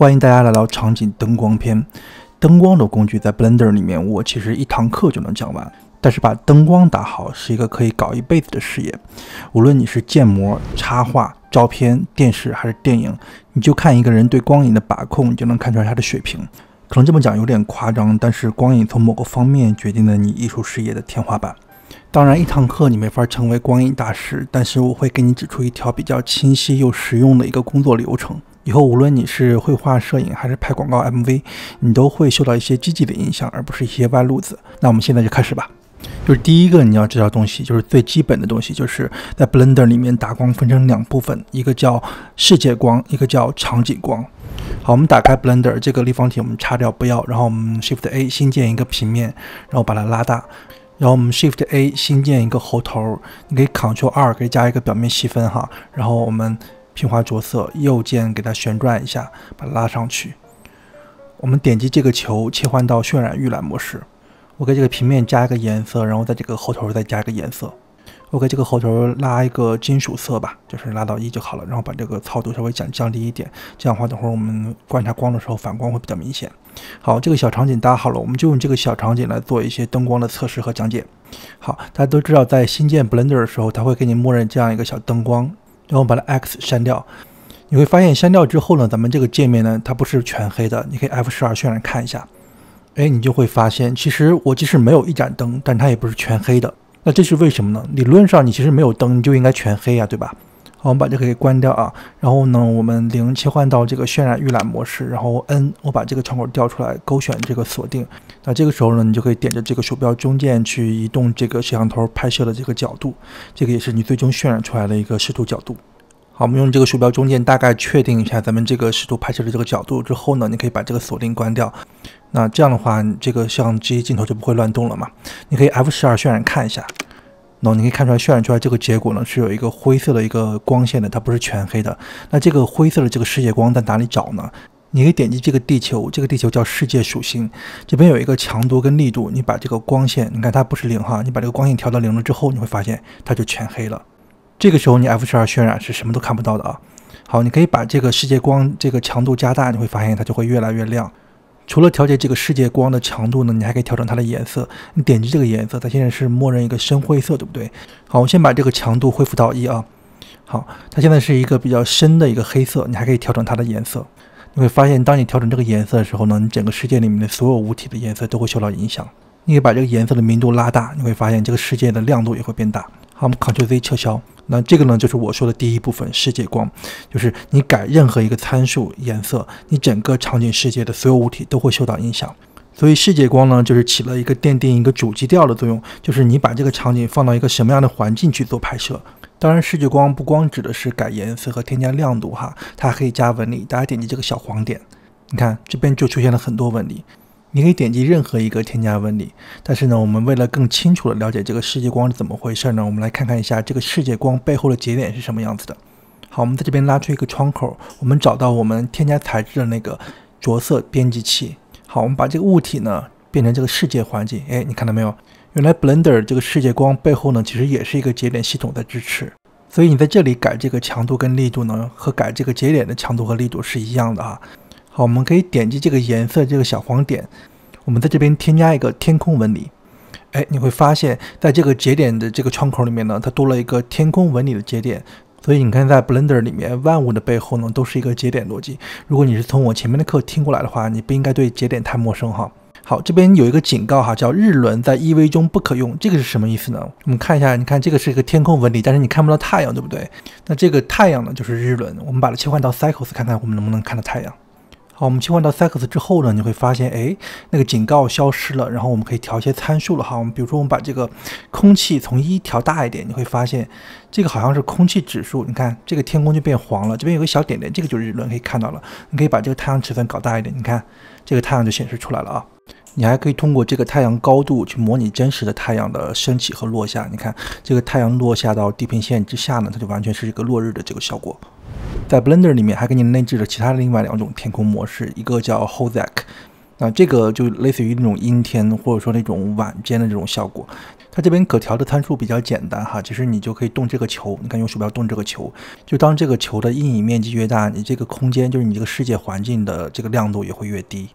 欢迎大家来到场景灯光篇。灯光的工具在 Blender 里面，我其实一堂课就能讲完。但是把灯光打好是一个可以搞一辈子的事业。无论你是建模、插画、照片、电视还是电影，你就看一个人对光影的把控，你就能看出来他的水平。可能这么讲有点夸张，但是光影从某个方面决定了你艺术事业的天花板。当然，一堂课你没法成为光影大师，但是我会给你指出一条比较清晰又实用的一个工作流程。以后无论你是绘画、摄影还是拍广告 MV， 你都会受到一些积极的影响，而不是一些歪路子。那我们现在就开始吧。就是第一个你要知道的东西，就是最基本的东西，就是在 Blender 里面打光分成两部分，一个叫世界光，一个叫场景光。好，我们打开 Blender， 这个立方体我们擦掉不要，然后我们 Shift A 新建一个平面，然后把它拉大，然后我们 Shift A 新建一个猴头，你可以 Ctrl R 可以加一个表面细分哈，然后我们平滑着色，右键给它旋转一下，把它拉上去。我们点击这个球，切换到渲染预览模式。我给这个平面加一个颜色，然后在这个猴头再加一个颜色。我给这个猴头拉一个金属色吧，就是拉到1就好了，然后把这个操度稍微降低一点，这样的话等会儿我们观察光的时候反光会比较明显。好，这个小场景搭好了，我们就用这个小场景来做一些灯光的测试和讲解。好，大家都知道在新建 Blender 的时候，它会给你默认这样一个小灯光，然后把它 X 删掉。你会发现删掉之后呢，咱们这个界面呢，它不是全黑的，你可以 F12 渲染看一下。你就会发现，其实我即使没有一盏灯，但它也不是全黑的。那这是为什么呢？理论上你其实没有灯，你就应该全黑啊，对吧？好，我们把这个给关掉啊。然后呢，我们0切换到这个渲染预览模式，然后 N， 我把这个窗口调出来，勾选这个锁定。那这个时候呢，你就可以点着这个鼠标中键去移动这个摄像头拍摄的这个角度，这个也是你最终渲染出来的一个视图角度。好，我们用这个鼠标中键大概确定一下咱们这个视图拍摄的这个角度之后呢，你可以把这个锁定关掉。那这样的话，这个相机镜头就不会乱动了嘛。你可以 F12 渲染看一下，然后你可以看出来渲染出来这个结果呢是有一个灰色的一个光线的，它不是全黑的。那这个灰色的这个世界光在哪里找呢？你可以点击这个地球，这个地球叫世界属性，这边有一个强度跟力度，你把这个光线，你看它不是0哈，你把这个光线调到0了之后，你会发现它就全黑了。这个时候你 F12 渲染是什么都看不到的啊。好，你可以把这个世界光这个强度加大，你会发现它就会越来越亮。除了调节这个世界光的强度呢，你还可以调整它的颜色。你点击这个颜色，它现在是默认一个深灰色，对不对？好，我先把这个强度恢复到1啊。好，它现在是一个比较深的一个黑色，你还可以调整它的颜色。你会发现，当你调整这个颜色的时候呢，你整个世界里面的所有物体的颜色都会受到影响。你可以把这个颜色的明度拉大，你会发现这个世界的亮度也会变大。好，我们 Ctrl Z 撤销。那这个呢，就是我说的第一部分世界光，就是你改任何一个参数颜色，你整个场景世界的所有物体都会受到影响。所以世界光呢，就是起了一个奠定一个主基调的作用，就是你把这个场景放到一个什么样的环境去做拍摄。当然，视觉光不光指的是改颜色和添加亮度哈，它还可以加纹理。大家点击这个小黄点，你看这边就出现了很多纹理。你可以点击任何一个添加纹理，但是呢，我们为了更清楚的了解这个世界光是怎么回事呢，我们来看看一下这个世界光背后的节点是什么样子的。好，我们在这边拉出一个窗口，我们找到我们添加材质的那个着色编辑器。好，我们把这个物体呢变成这个世界环境。你看到没有？原来 Blender 这个世界光背后呢，其实也是一个节点系统在支持。所以你在这里改这个强度跟力度呢，和改这个节点的强度和力度是一样的啊。好，我们可以点击这个颜色这个小黄点，我们在这边添加一个天空纹理。你会发现在这个节点的这个窗口里面呢，它多了一个天空纹理的节点。所以你看在 Blender 里面，万物的背后呢都是一个节点逻辑。如果你是从我前面的课听过来的话，你不应该对节点太陌生哈。好，这边有一个警告哈，叫日轮在 EV 中不可用，这个是什么意思呢？我们看一下，你看这个是一个天空纹理，但是你看不到太阳，对不对？那这个太阳呢就是日轮，我们把它切换到 Cycles 看看我们能不能看到太阳。好，我们切换到 Cycles 之后呢，你会发现，那个警告消失了，然后我们可以调一些参数了哈。我们比如说，我们把这个空气从1调大一点，你会发现这个好像是空气指数。你看这个天空就变黄了，这边有个小点点，这个就是日轮，可以看到了。你可以把这个太阳尺寸搞大一点，你看这个太阳就显示出来了啊。你还可以通过这个太阳高度去模拟真实的太阳的升起和落下。你看这个太阳落下到地平线之下呢，它就完全是一个落日的这个效果。在 Blender 里面还给你内置了其他的另外2种天空模式，一个叫 Hozak， 那这个就类似于那种阴天或者说那种晚间的这种效果。它这边可调的参数比较简单哈，其实你就可以动这个球，你看用鼠标动这个球，就当这个球的阴影面积越大，你这个空间就是你这个世界环境的这个亮度也会越低。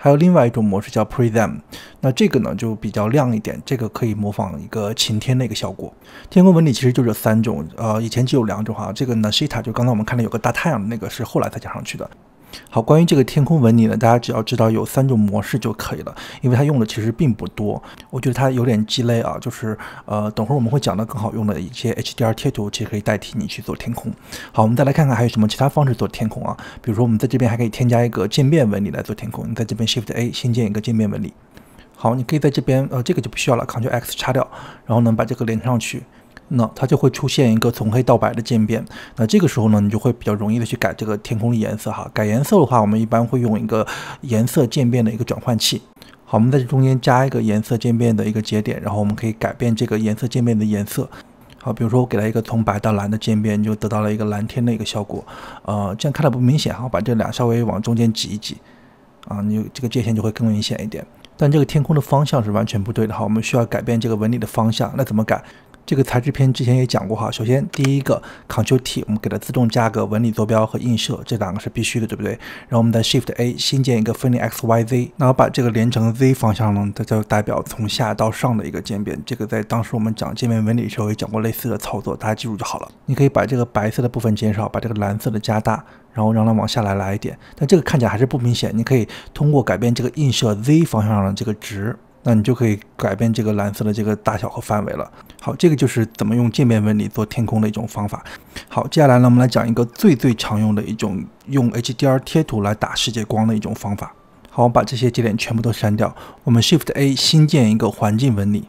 还有另外一种模式叫 Prism， 那这个呢就比较亮一点，这个可以模仿一个晴天的一个效果。天空纹理其实就这3种，以前只有2种哈，这个 Nashita 就刚才我们看到有个大太阳的那个是后来才加上去的。好，关于这个天空纹理呢，大家只要知道有3种模式就可以了，因为它用的其实并不多，我觉得它有点鸡肋啊，就是等会儿我们会讲到更好用的一些 HDR 贴图，其实可以代替你去做天空。好，我们再来看看还有什么其他方式做天空啊，比如说我们在这边还可以添加一个渐变纹理来做天空，你在这边 Shift A 新建一个渐变纹理。好，你可以在这边这个就不需要了 ，Ctrl X 擦掉，然后呢把这个连上去。那它就会出现一个从黑到白的渐变，那这个时候呢，你就会比较容易的去改这个天空的颜色哈。改颜色的话，我们一般会用一个颜色渐变的一个转换器。好，我们在这中间加一个颜色渐变的一个节点，然后我们可以改变这个颜色渐变的颜色。好，比如说我给它一个从白到蓝的渐变，你就得到了一个蓝天的一个效果。这样看来不明显哈，把这俩稍微往中间挤一挤，你这个界限就会更明显一点。但这个天空的方向是完全不对的哈，我们需要改变这个纹理的方向。那怎么改？这个材质篇之前也讲过哈，首先第一个 Ctrl T， 我们给它自动加个纹理坐标和映射，这2个是必须的，对不对？然后我们再 Shift A 新建一个分离 XYZ， 那我把这个连成 Z 方向呢，它就代表从下到上的一个渐变。这个在当时我们讲渐变纹理的时候也讲过类似的操作，大家记住就好了。你可以把这个白色的部分减少，把这个蓝色的加大，然后让它往下来一点。但这个看起来还是不明显，你可以通过改变这个映射 Z 方向上的这个值。那你就可以改变这个蓝色的这个大小和范围了。好，这个就是怎么用渐变纹理做天空的一种方法。好，接下来呢，我们来讲一个最常用的一种用 HDR 贴图来打世界光的一种方法。好，我把这些节点全部都删掉，我们 Shift A 新建一个环境纹理。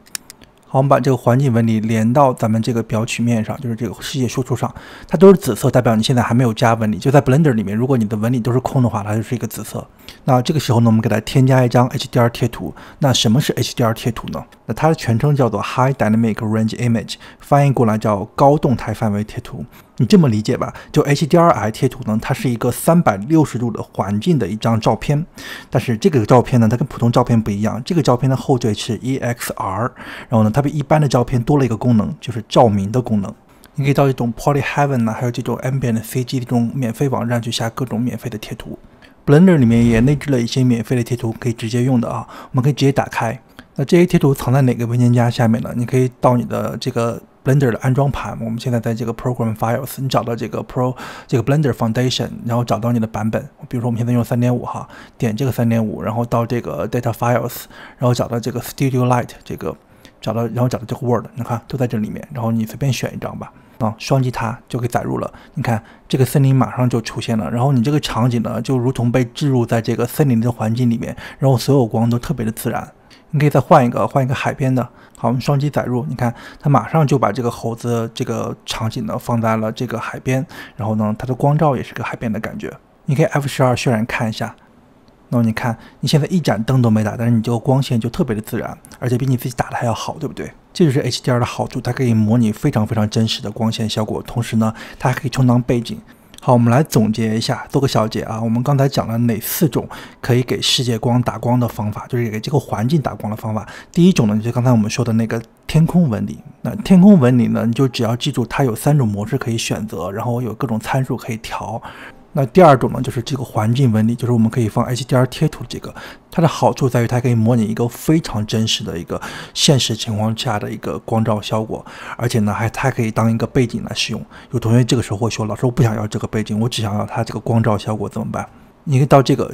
好，我们把这个环境纹理连到咱们这个表曲面上，就是这个世界输出上，它都是紫色，代表你现在还没有加纹理。就在 Blender 里面，如果你的纹理都是空的话，它就是一个紫色。那这个时候呢，我们给它添加一张 HDR 贴图。那什么是 HDR 贴图呢？那它的全称叫做 High Dynamic Range Image， 翻译过来叫高动态范围贴图。你这么理解吧，就 HDRI 贴图呢，它是一个360度的环境的一张照片，但是这个照片呢，它跟普通照片不一样，这个照片的后缀是 EXR， 然后呢，它比一般的照片多了一个功能，就是照明的功能。你可以到这种 Polyheaven 还有这种 Ambient CG 这种免费网站去下各种免费的贴图。Blender 里面也内置了一些免费的贴图，可以直接用的啊，我们可以直接打开。那这些贴图藏在哪个文件夹下面呢？你可以到你的这个 Blender 的安装盘，我们现在在这个 Program Files， 你找到这个 Blender Foundation， 然后找到你的版本，比如说我们现在用 3.5 哈，点这个 3.5， 然后到这个 Data Files， 然后找到这个 Studio Light 这个，然后找到这个 Word， 你看都在这里面，然后你随便选一张吧。双击它就可以载入了。你看这个森林马上就出现了，然后你这个场景呢，就如同被置入在这个森林的环境里面，然后所有光都特别的自然。你可以再换一个海边的。好，我们双击载入，你看它马上就把这个猴子这个场景呢放在了这个海边，然后呢它的光照也是个海边的感觉。你可以 F12 渲染看一下。那么你看，你现在一盏灯都没打，但是你这个光线就特别的自然，而且比你自己打的还要好，对不对？这就是 HDR 的好处，它可以模拟非常真实的光线效果，同时呢，它还可以充当背景。好，我们来总结一下，做个小结啊。我们刚才讲了哪4种可以给世界光打光的方法，就是给这个环境打光的方法。第一种呢，就是刚才我们说的那个天空纹理。那天空纹理呢，你就只要记住它有3种模式可以选择，然后有各种参数可以调。那第二种呢，就是这个环境纹理，就是我们可以放 HDR 贴图这个，它的好处在于它可以模拟一个非常真实的一个现实情况下的一个光照效果，而且呢它可以当一个背景来使用。有同学这个时候会说，老师我不想要这个背景，我只想要它这个光照效果怎么办？你可以到这个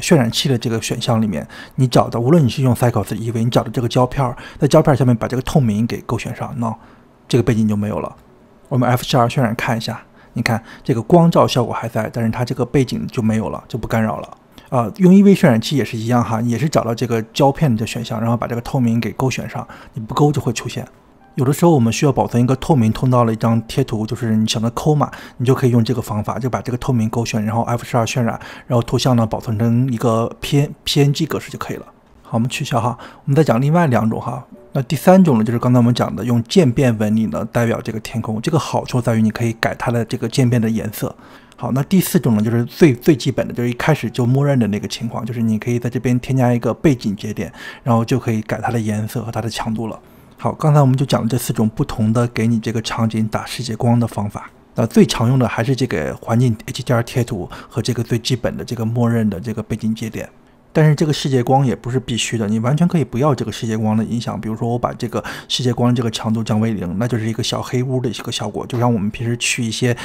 渲染器的这个选项里面，你找到无论你是用 Cycles EV， 你找的这个胶片，在胶片下面把这个透明给勾选上，那这个背景就没有了。我们 F12 渲染看一下。你看这个光照效果还在，但是它这个背景就没有了，就不干扰了。用 EV 渲染器也是一样哈，也是找到这个胶片的选项，然后把这个透明给勾选上，你不勾就会出现。有的时候我们需要保存一个透明通道的一张贴图，就是你想的抠嘛，你就可以用这个方法，就把这个透明勾选，然后 F12 渲染，然后图像呢保存成一个 PNG 格式就可以了。好，我们取消哈，我们再讲另外2种哈。那第3种呢，就是刚才我们讲的用渐变纹理呢代表这个天空，这个好处在于你可以改它的这个渐变的颜色。好，那第4种呢，就是最基本的，就是一开始就默认的那个情况，就是你可以在这边添加一个背景节点，然后就可以改它的颜色和它的强度了。好，刚才我们就讲了这4种不同的给你这个场景打世界光的方法。最常用的还是这个环境 HDR 贴图和这个最基本的这个默认的这个背景节点。但是这个世界光也不是必须的，你完全可以不要这个世界光的影响。比如说我把这个世界光这个强度降为0，那就是一个小黑屋的一个效果，就像我们平时去一些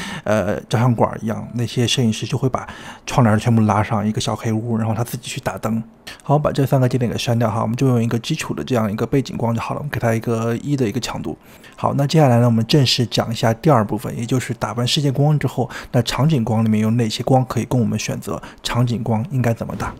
照相馆一样，那些摄影师就会把窗帘全部拉上一个小黑屋，然后他自己去打灯。好，把这3个节点给删掉哈，我们就用一个基础的这样一个背景光就好了，我们给它一个1的一个强度。好，那接下来呢，我们正式讲一下第2部分，也就是打完世界光之后，那场景光里面有哪些光可以供我们选择，场景光应该怎么打。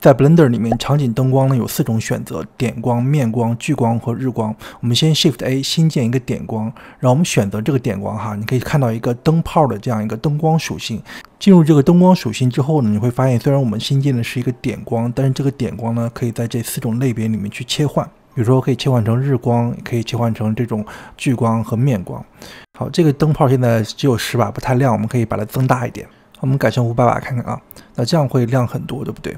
在 Blender 里面，场景灯光呢有4种选择：点光、面光、聚光和日光。我们先 Shift A 新建一个点光，然后我们选择这个点光哈，你可以看到一个灯泡的这样一个灯光属性。进入这个灯光属性之后呢，你会发现虽然我们新建的是一个点光，但是这个点光呢可以在这4种类别里面去切换。比如说可以切换成日光，也可以切换成这种聚光和面光。好，这个灯泡现在只有10把，不太亮，我们可以把它增大一点。我们改成500把看看啊，那这样会亮很多，对不对？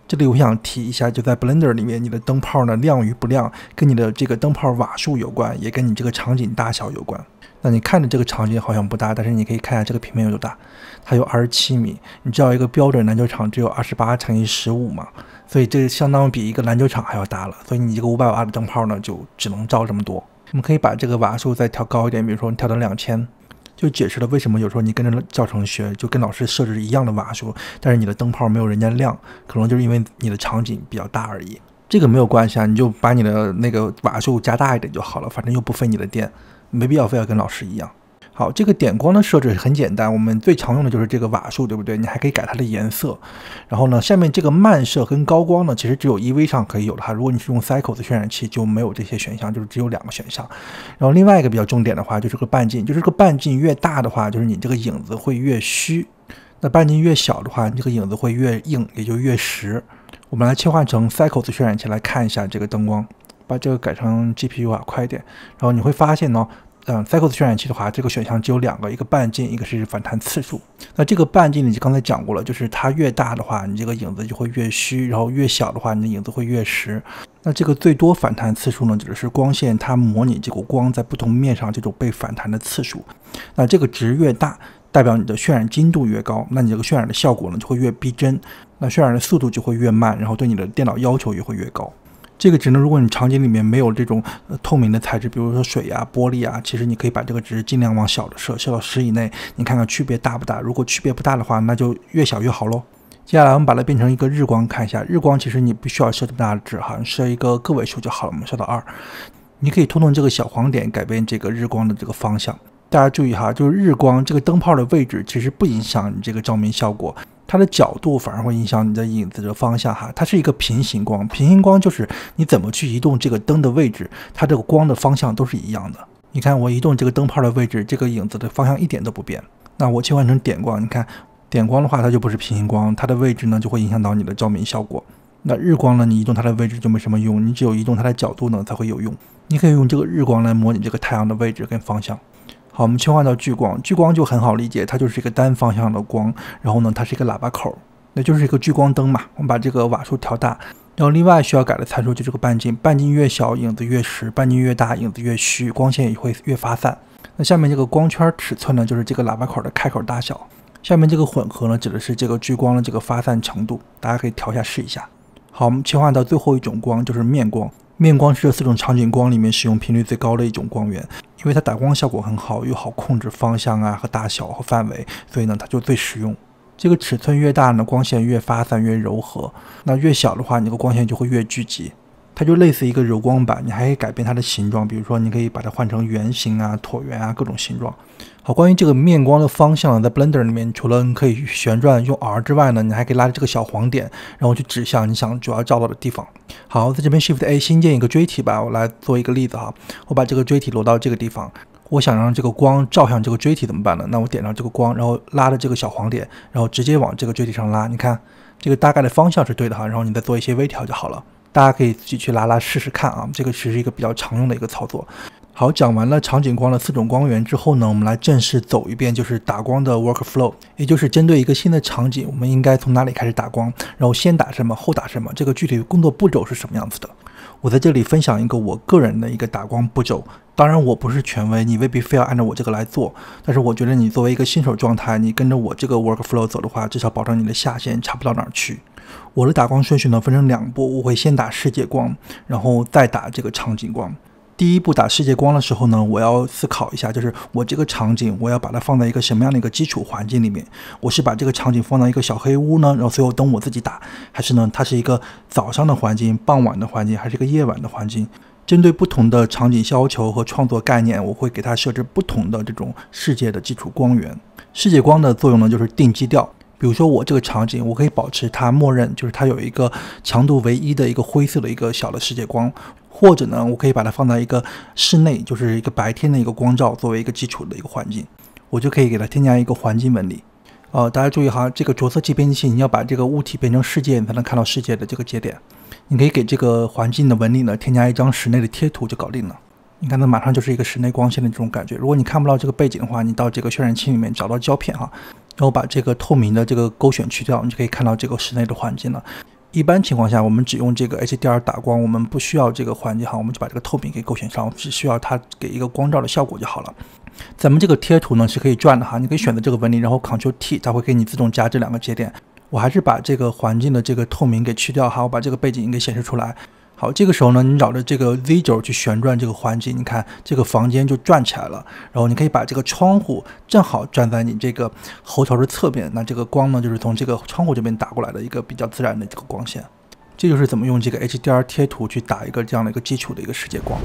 这里我想提一下，就在 Blender 里面，你的灯泡呢亮与不亮，跟你的这个灯泡瓦数有关，也跟你这个场景大小有关。那你看着这个场景好像不大，但是你可以看一下这个平面有多大，它有27米。你知道一个标准篮球场只有28乘以15嘛，所以这相当于比一个篮球场还要大了。所以你这个500瓦的灯泡呢，就只能照这么多。我们可以把这个瓦数再调高一点，比如说你调到2000。就解释了为什么有时候你跟着教程学，就跟老师设置一样的瓦数，但是你的灯泡没有人家亮，可能就是因为你的场景比较大而已。这个没有关系啊，你就把你的那个瓦数加大一点就好了，反正又不费你的电，没必要非要跟老师一样。好，这个点光的设置很简单，我们最常用的就是这个瓦数，对不对？你还可以改它的颜色。然后呢，下面这个漫射跟高光呢，其实只有EV上可以有的哈。如果你是用 Cycles 渲染器，就没有这些选项，就是只有2个选项。然后另外一个比较重点的话，就是个半径，就是这个半径越大的话，就是你这个影子会越虚；那半径越小的话，你这个影子会越硬，也就越实。我们来切换成 Cycles 渲染器来看一下这个灯光，把这个改成 GPU 啊，快一点。然后你会发现呢。Cycles 渲染器的话，这个选项只有2个，一个半径，一个是反弹次数。那这个半径你刚才讲过了，就是它越大的话，你这个影子就会越虚，然后越小的话，你的影子会越实。那这个最多反弹次数呢，指的是光线它模拟这个光在不同面上这种被反弹的次数。那这个值越大，代表你的渲染精度越高，那你这个渲染的效果呢就会越逼真，那渲染的速度就会越慢，然后对你的电脑要求也会越高。这个值呢，如果你场景里面没有这种透明的材质，比如说水啊、玻璃啊，其实你可以把这个值尽量往小的设到10以内，你看看区别大不大。如果区别不大的话，那就越小越好咯。接下来我们把它变成一个日光看一下，日光其实你不需要设这么大的值哈，设一个个位数就好了，我们设到2。你可以拖动这个小黄点改变这个日光的这个方向。大家注意哈，就是日光这个灯泡的位置其实不影响你这个照明效果。它的角度反而会影响你的影子的方向哈，它是一个平行光，平行光就是你怎么去移动这个灯的位置，它这个光的方向都是一样的。你看我移动这个灯泡的位置，这个影子的方向一点都不变。那我切换成点光，你看点光的话，它就不是平行光，它的位置呢就会影响到你的照明效果。那日光呢，你移动它的位置就没什么用，你只有移动它的角度呢才会有用。你可以用这个日光来模拟这个太阳的位置跟方向。好，我们切换到聚光，聚光就很好理解，它就是一个单方向的光，然后呢，它是一个喇叭口，那就是一个聚光灯嘛。我们把这个瓦数调大，然后另外需要改的参数就是个半径，半径越小影子越实，半径越大影子越虚，光线也会越发散。那下面这个光圈尺寸呢，就是这个喇叭口的开口大小。下面这个混合呢，指的是这个聚光的这个发散程度，大家可以调一下试一下。好，我们切换到最后一种光，就是面光。面光是这4种场景光里面使用频率最高的一种光源，因为它打光效果很好，又好控制方向啊和大小和范围，所以呢它就最实用。这个尺寸越大呢，光线越发散越柔和，那越小的话，你这个光线就会越聚集。它就类似一个柔光板，你还可以改变它的形状，比如说你可以把它换成圆形啊、椭圆啊各种形状。好，关于这个面光的方向，在 Blender 里面，除了你可以旋转用 R 之外呢，你还可以拉着这个小黄点，然后去指向你想主要照到的地方。好，在这边 Shift A 新建一个锥体吧，我来做一个例子哈。我把这个锥体挪到这个地方，我想让这个光照向这个锥体怎么办呢？那我点上这个光，然后拉着这个小黄点，然后直接往这个锥体上拉。你看这个大概的方向是对的哈，然后你再做一些微调就好了。大家可以自己去拉试试看啊，这个是一个比较常用的一个操作。好，讲完了场景光的4种光源之后呢，我们来正式走一遍就是打光的 workflow， 也就是针对一个新的场景，我们应该从哪里开始打光，然后先打什么后打什么，这个具体的工作步骤是什么样子的。我在这里分享一个我个人的一个打光步骤，当然我不是权威，你未必非要按照我这个来做，但是我觉得你作为一个新手状态，你跟着我这个 workflow 走的话，至少保证你的下限差不到哪儿去。我的打光顺序呢分成2步，我会先打世界光，然后再打这个场景光。第一步打世界光的时候呢，我要思考一下，就是我这个场景我要把它放在一个什么样的一个基础环境里面。我是把这个场景放到一个小黑屋呢，然后最后灯我自己打，还是呢它是一个早上的环境、傍晚的环境，还是一个夜晚的环境。针对不同的场景要求和创作概念，我会给它设置不同的这种世界的基础光源。世界光的作用呢就是定基调，比如说我这个场景我可以保持它默认就是它有一个强度为1的一个灰色的一个小的世界光，或者呢我可以把它放在一个室内，就是一个白天的一个光照作为一个基础的一个环境，我就可以给它添加一个环境纹理。大家注意哈，这个着色器编辑器你要把这个物体变成世界，你才能看到世界的这个节点。你可以给这个环境的纹理呢添加一张室内的贴图就搞定了。你看它马上就是一个室内光线的这种感觉。如果你看不到这个背景的话，你到这个渲染器里面找到胶片哈，然后把这个透明的这个勾选去掉，你就可以看到这个室内的环境了。一般情况下我们只用这个 HDR 打光，我们不需要这个环境哈，我们就把这个透明给勾选上，我们只需要它给一个光照的效果就好了。咱们这个贴图呢是可以转的哈，你可以选择这个纹理，然后 Ctrl T， 它会给你自动加这2个节点。我还是把这个环境的这个透明给去掉哈，我把这个背景给显示出来。好，这个时候呢，你绕着这个 Z 轴去旋转这个环境，你看这个房间就转起来了。然后你可以把这个窗户正好站在你这个猴头的侧边，那这个光呢就是从这个窗户这边打过来的一个比较自然的这个光线。这就是怎么用这个 HDR 贴图去打一个这样的一个基础的一个世界光。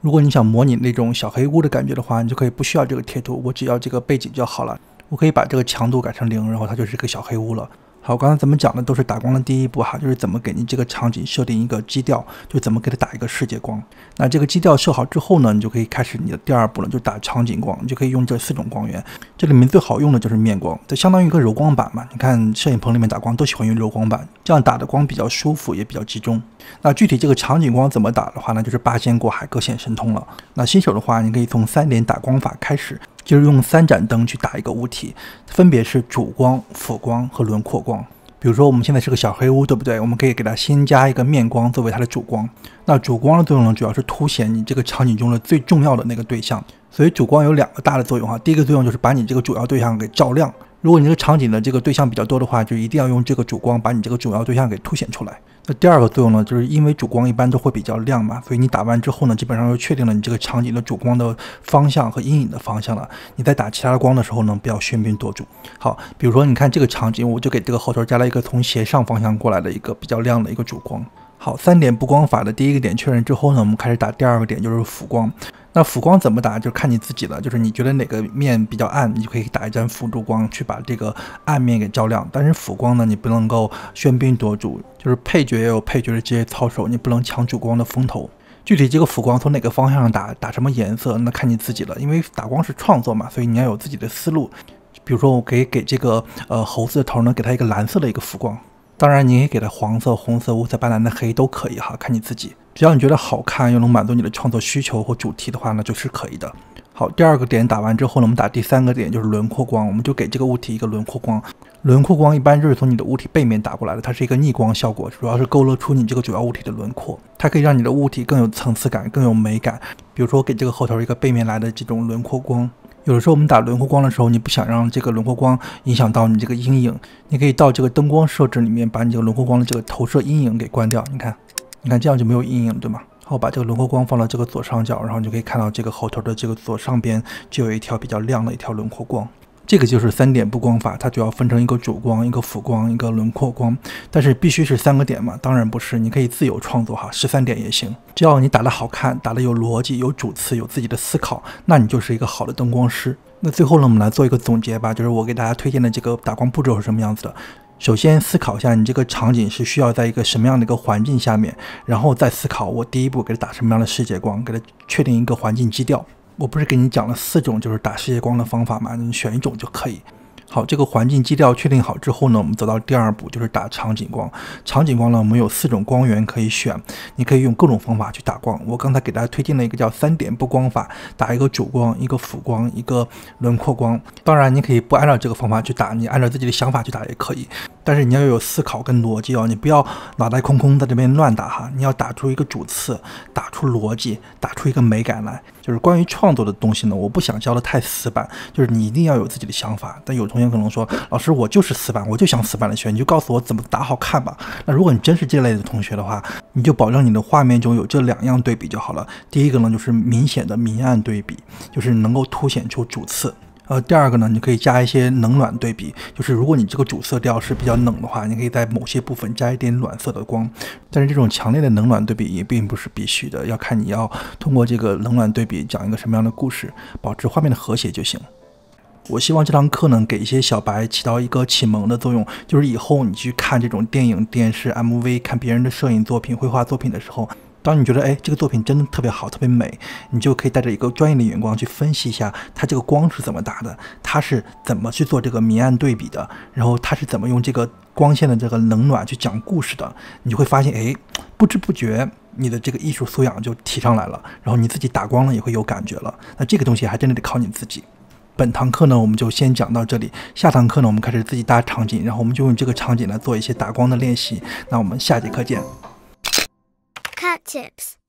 如果你想模拟那种小黑屋的感觉的话，你就可以不需要这个贴图，我只要这个背景就好了。我可以把这个强度改成0，然后它就是一个小黑屋了。好，刚才咱们讲的都是打光的第一步哈，就是怎么给你这个场景设定一个基调，就怎么给它打一个世界光。那这个基调设好之后呢，你就可以开始你的第2步了，就打场景光。你就可以用这4种光源，这里面最好用的就是面光，这相当于一个柔光板嘛。你看摄影棚里面打光都喜欢用柔光板，这样打的光比较舒服，也比较集中。那具体这个场景光怎么打的话呢，就是八仙过海，各显神通了。那新手的话，你可以从3点打光法开始，就是用3盏灯去打一个物体，分别是主光、辅光和轮廓光。比如说我们现在是个小黑屋，对不对？我们可以给它先加一个面光作为它的主光。那主光的作用呢，主要是凸显你这个场景中的最重要的那个对象。所以主光有2个大的作用哈。第一个作用就是把你这个主要对象给照亮。如果你这个场景的这个对象比较多的话，就一定要用这个主光把你这个主要对象给凸显出来。那第2个作用呢，就是因为主光一般都会比较亮嘛，所以你打完之后呢，基本上就确定了你这个场景的主光的方向和阴影的方向了。你在打其他的光的时候呢，不要喧宾夺主。好，比如说你看这个场景，我就给这个后头加了一个从斜上方向过来的一个比较亮的一个主光。好，3点布光法的第1个点确认之后呢，我们开始打第2个点，就是辅光。那辅光怎么打就看你自己了，就是你觉得哪个面比较暗，你就可以打一盏辅助光去把这个暗面给照亮。但是辅光呢，你不能够喧宾夺主，就是配角也有配角的职业操守，你不能抢主光的风头。具体这个辅光从哪个方向打，打什么颜色，那看你自己了。因为打光是创作嘛，所以你要有自己的思路。比如说我可以给这个猴子的头呢，给它一个蓝色的一个辅光。当然你也给它黄色、红色、五彩斑斓的黑都可以哈，看你自己。只要你觉得好看又能满足你的创作需求或主题的话，那就是可以的。好，第2个点打完之后呢，我们打第3个点，就是轮廓光。我们就给这个物体一个轮廓光。轮廓光一般就是从你的物体背面打过来的，它是一个逆光效果，主要是勾勒出你这个主要物体的轮廓。它可以让你的物体更有层次感，更有美感。比如说我给这个后头一个背面来的这种轮廓光。有的时候我们打轮廓光的时候，你不想让这个轮廓光影响到你这个阴影，你可以到这个灯光设置里面把你这个轮廓光的这个投射阴影给关掉。你看这样就没有阴影，对吗？好，把这个轮廓光放到这个左上角，然后你就可以看到这个后头的这个左上边就有一条比较亮的一条轮廓光。这个就是3点布光法，它主要分成一个主光、一个辅光、一个轮廓光，但是必须是3个点嘛？当然不是，你可以自由创作哈，13点也行。只要你打得好看，打得有逻辑、有主次、有自己的思考，那你就是一个好的灯光师。那最后呢，我们来做一个总结吧，就是我给大家推荐的这个打光步骤是什么样子的。首先思考一下你这个场景是需要在一个什么样的一个环境下面，然后再思考我第一步给它打什么样的世界光，给它确定一个环境基调。我不是给你讲了4种就是打世界光的方法吗？你选一种就可以。好，这个环境基调确定好之后呢，我们走到第2步，就是打场景光。场景光呢，我们有4种光源可以选，你可以用各种方法去打光。我刚才给大家推荐了一个叫3点布光法，打一个主光、一个辅光、一个轮廓光。当然你可以不按照这个方法去打，你按照自己的想法去打也可以。但是你要有思考跟逻辑哦，你不要脑袋空空在这边乱打哈，你要打出一个主次，打出逻辑，打出一个美感来。就是关于创作的东西呢，我不想教的太死板，就是你一定要有自己的想法。但有同学可能说，老师我就是死板，我就想死板的学，你就告诉我怎么打好看吧。那如果你真是这类的同学的话，你就保证你的画面中有这2样对比就好了。第一个呢，就是明显的明暗对比，就是能够凸显出主次。第二个呢，你可以加一些冷暖对比，就是如果你这个主色调是比较冷的话，你可以在某些部分加一点暖色的光。但是这种强烈的冷暖对比也并不是必须的，要看你要通过这个冷暖对比讲一个什么样的故事，保持画面的和谐就行。我希望这堂课能给一些小白起到一个启蒙的作用，就是以后你去看这种电影、电视、MV， 看别人的摄影作品、绘画作品的时候，当你觉得这个作品真的特别好特别美，你就可以带着一个专业的眼光去分析一下它这个光是怎么打的，它是怎么去做这个明暗对比的，然后它是怎么用这个光线的这个冷暖去讲故事的。你就会发现不知不觉你的这个艺术素养就提上来了，然后你自己打光了也会有感觉了。那这个东西还真的得靠你自己。本堂课呢我们就先讲到这里，下堂课呢我们开始自己搭场景，然后我们就用这个场景来做一些打光的练习。那我们下节课见。Cut tips.